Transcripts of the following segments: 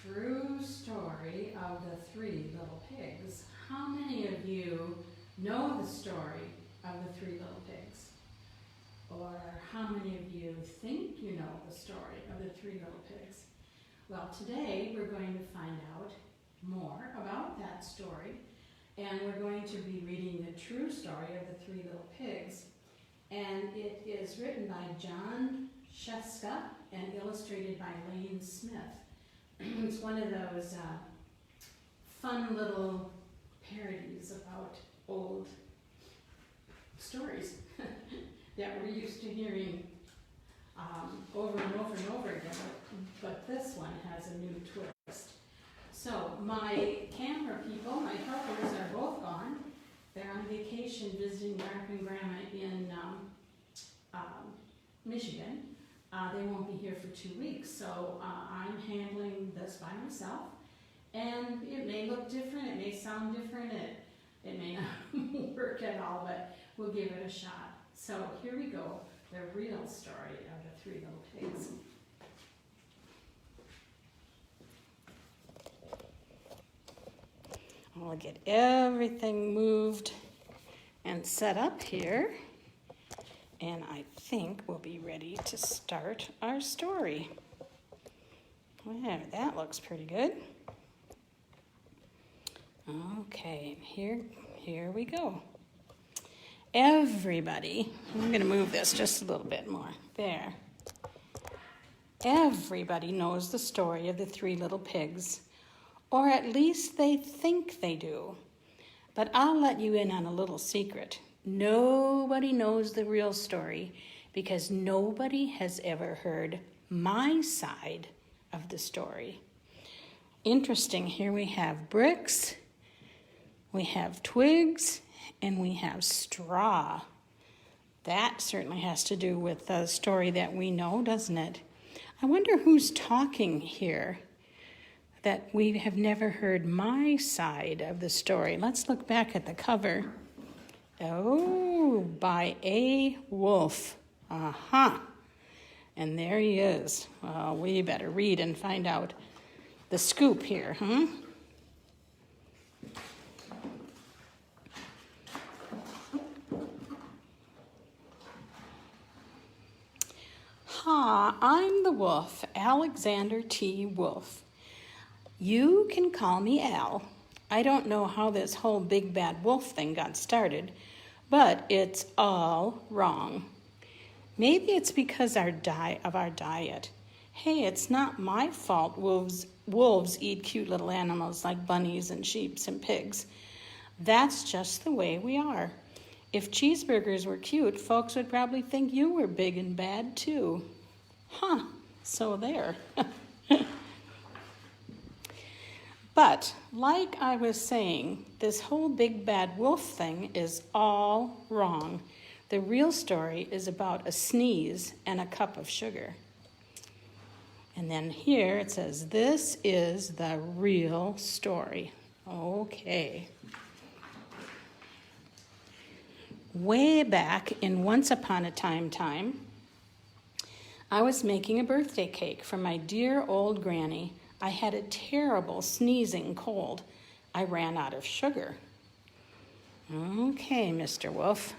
true story of the three little pigs. How many of you know the story of the three little pigs? Or how many of you think you know the story of the three little pigs? Well, today we're going to find out more about that story, and we're going to be reading the true story of the three little pigs. And it is written by Scieszka and illustrated by Lane Smith. It's one of those fun little parodies about old stories that we're used to hearing over and over and over again, but this one has a new twist. So my camera people, my helpers, are both gone. They're on vacation visiting Mark and Grandma in Michigan. They won't be here for 2 weeks, so I'm handling this by myself. And it may look different, it may sound different, it may not work at all, but we'll give it a shot. So here we go, the real story of the three little pigs. I'll get everything moved and set up here, and I think we'll be ready to start our story. Well, that looks pretty good. Okay, here we go. Everybody, I'm going to move this just a little bit more. There. Everybody knows the story of the three little pigs. Or at least they think they do. But I'll let you in on a little secret. Nobody knows the real story because nobody has ever heard my side of the story. Interesting, here we have bricks, we have twigs, and we have straw. That certainly has to do with the story that we know, doesn't it? I wonder who's talking here, that we have never heard my side of the story. Let's look back at the cover. Oh, by A. Wolf. Aha. And there he is. Well, we better read and find out the scoop here, huh? Ha, I'm the wolf, Alexander T. Wolf. You can call me Al. I don't know how this whole big bad wolf thing got started, but it's all wrong. Maybe it's because of our diet. Hey, it's not my fault wolves eat cute little animals like bunnies and sheep and pigs. That's just the way we are. If cheeseburgers were cute, folks would probably think you were big and bad too. Huh, so there. But, like I was saying, this whole big bad wolf thing is all wrong. The real story is about a sneeze and a cup of sugar. And then here it says, this is the real story. Okay. Way back in Once Upon a Time, I was making a birthday cake for my dear old granny. I had a terrible sneezing cold. I ran out of sugar. Okay, Mr. Wolf.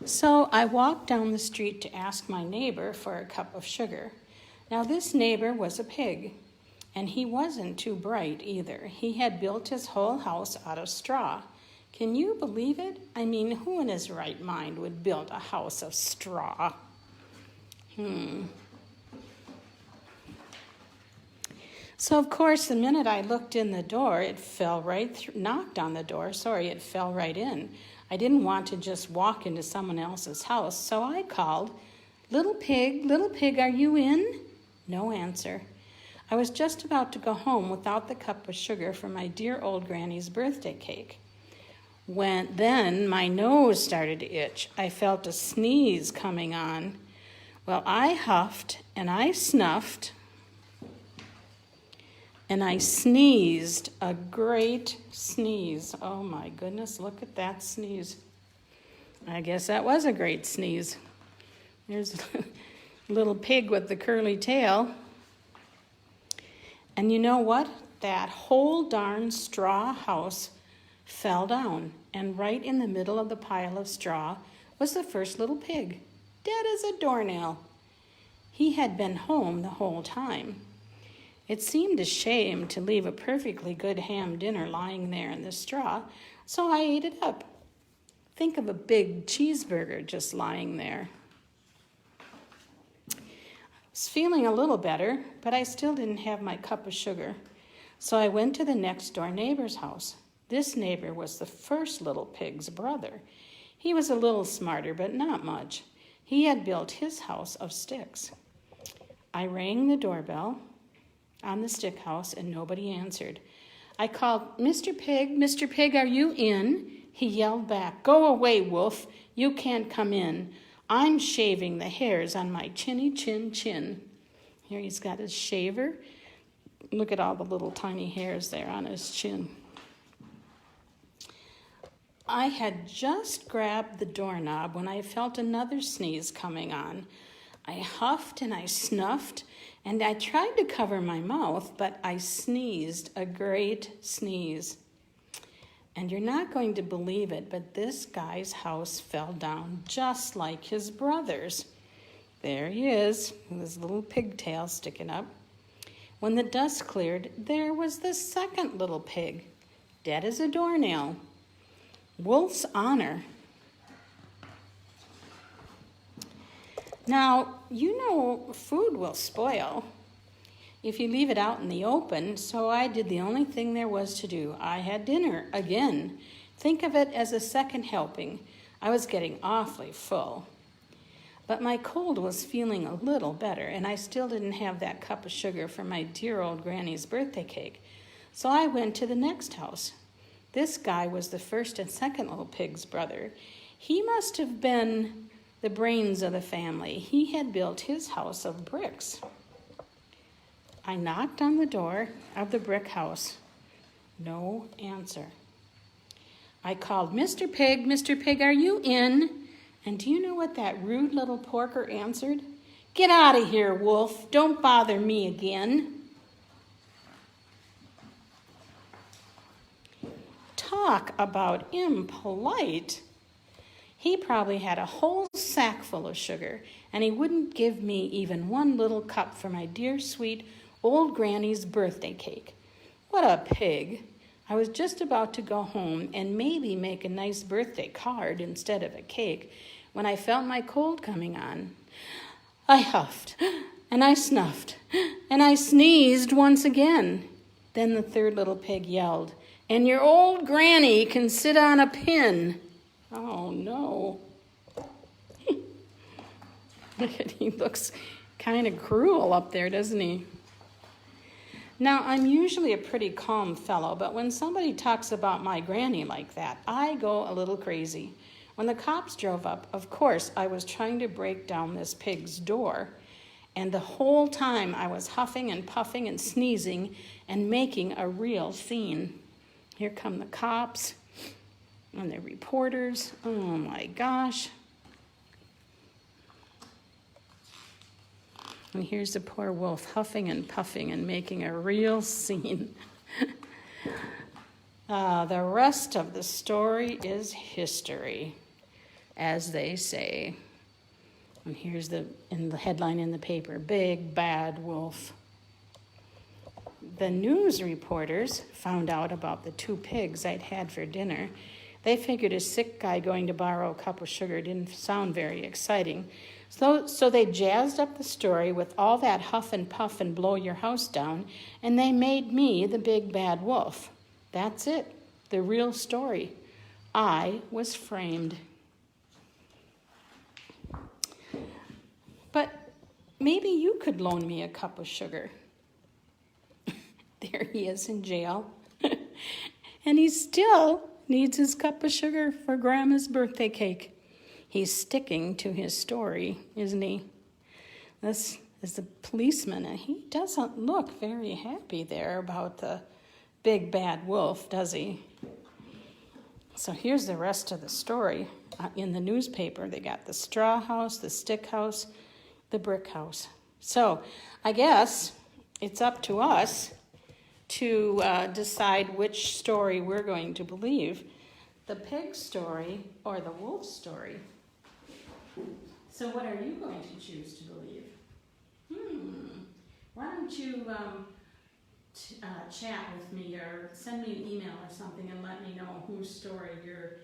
So I walked down the street to ask my neighbor for a cup of sugar. Now this neighbor was a pig, and he wasn't too bright either. He had built his whole house out of straw. Can you believe it? I mean, who in his right mind would build a house of straw? So, of course, the minute I looked in the door, it fell right through, knocked on the door, it fell right in. I didn't want to just walk into someone else's house, so I called, little pig, are you in? No answer. I was just about to go home without the cup of sugar for my dear old granny's birthday cake. Then my nose started to itch. I felt a sneeze coming on. Well, I huffed and I snuffed and I sneezed a great sneeze. Oh my goodness, look at that sneeze. I guess that was a great sneeze. There's a little pig with the curly tail. And you know what? That whole darn straw house fell down, and right in the middle of the pile of straw was the first little pig, dead as a doornail. He had been home the whole time. It seemed a shame to leave a perfectly good ham dinner lying there in the straw, so I ate it up. Think of a big cheeseburger just lying there. I was feeling a little better, but I still didn't have my cup of sugar. So I went to the next door neighbor's house. This neighbor was the first little pig's brother. He was a little smarter, but not much. He had built his house of sticks. I rang the doorbell on the stick house, and nobody answered. I called, "Mr. Pig, are you in?" He yelled back, "Go away, Wolf. You can't come in. I'm shaving the hairs on my chinny chin. Here he's got his shaver. Look at all the little tiny hairs there on his chin. I had just grabbed the doorknob when I felt another sneeze coming on. I huffed and I snuffed, and I tried to cover my mouth, but I sneezed a great sneeze. And you're not going to believe it, but this guy's house fell down just like his brother's. There he is, with his little pigtail sticking up. When the dust cleared, there was the second little pig, dead as a doornail. Wolf's honor. Now, you know food will spoil if you leave it out in the open, so I did the only thing there was to do. I had dinner again. Think of it as a second helping. I was getting awfully full. But my cold was feeling a little better, and I still didn't have that cup of sugar for my dear old granny's birthday cake. So I went to the next house. This guy was the first and second little pig's brother. He must have been the brains of the family. He had built his house of bricks. I knocked on the door of the brick house. No answer. I called, Mr. Pig, are you in?" And do you know what that rude little porker answered? "Get out of here, Wolf. Don't bother me again." Talk about impolite. He probably had a whole sack full of sugar, and he wouldn't give me even one little cup for my dear, sweet old granny's birthday cake. What a pig. I was just about to go home and maybe make a nice birthday card instead of a cake when I felt my cold coming on. I huffed, and I snuffed, and I sneezed once again. Then the third little pig yelled, "And your old granny can sit on a pin." Oh, no. He looks kind of cruel up there, doesn't he? Now, I'm usually a pretty calm fellow, but when somebody talks about my granny like that, I go a little crazy. When the cops drove up, of course, I was trying to break down this pig's door, and the whole time I was huffing and puffing and sneezing and making a real scene. Here come the cops and the reporters. Oh, my gosh. And here's the poor wolf huffing and puffing and making a real scene. The rest of the story is history, as they say. And here's the headline in the paper, "Big Bad Wolf." The news reporters found out about the two pigs I'd had for dinner. They figured a sick guy going to borrow a cup of sugar didn't sound very exciting. So they jazzed up the story with all that huff and puff and blow your house down, and they made me the big bad wolf. That's it, the real story. I was framed. But maybe you could loan me a cup of sugar. There he is in jail. And he still needs his cup of sugar for Grandma's birthday cake. He's sticking to his story, isn't he? This is the policeman, and he doesn't look very happy there about the big bad wolf, does he? So here's the rest of the story. In the newspaper, they got the straw house, the stick house, the brick house. So I guess it's up to us to decide which story we're going to believe, the pig story or the wolf story. So what are you going to choose to believe? Why don't you chat with me or send me an email or something and let me know whose story you're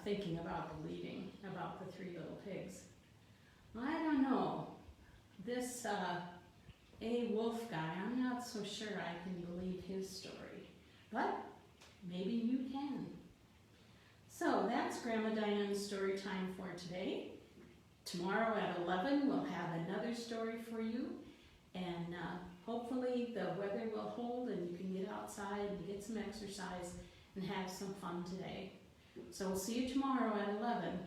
thinking about believing about the three little pigs. I don't know. This A Wolf guy, I'm not so sure I can believe his story, but maybe you can. So that's Grandma Diane's story time for today. Tomorrow at 11 we'll have another story for you, and hopefully the weather will hold and you can get outside and get some exercise and have some fun today. So we'll see you tomorrow at 11.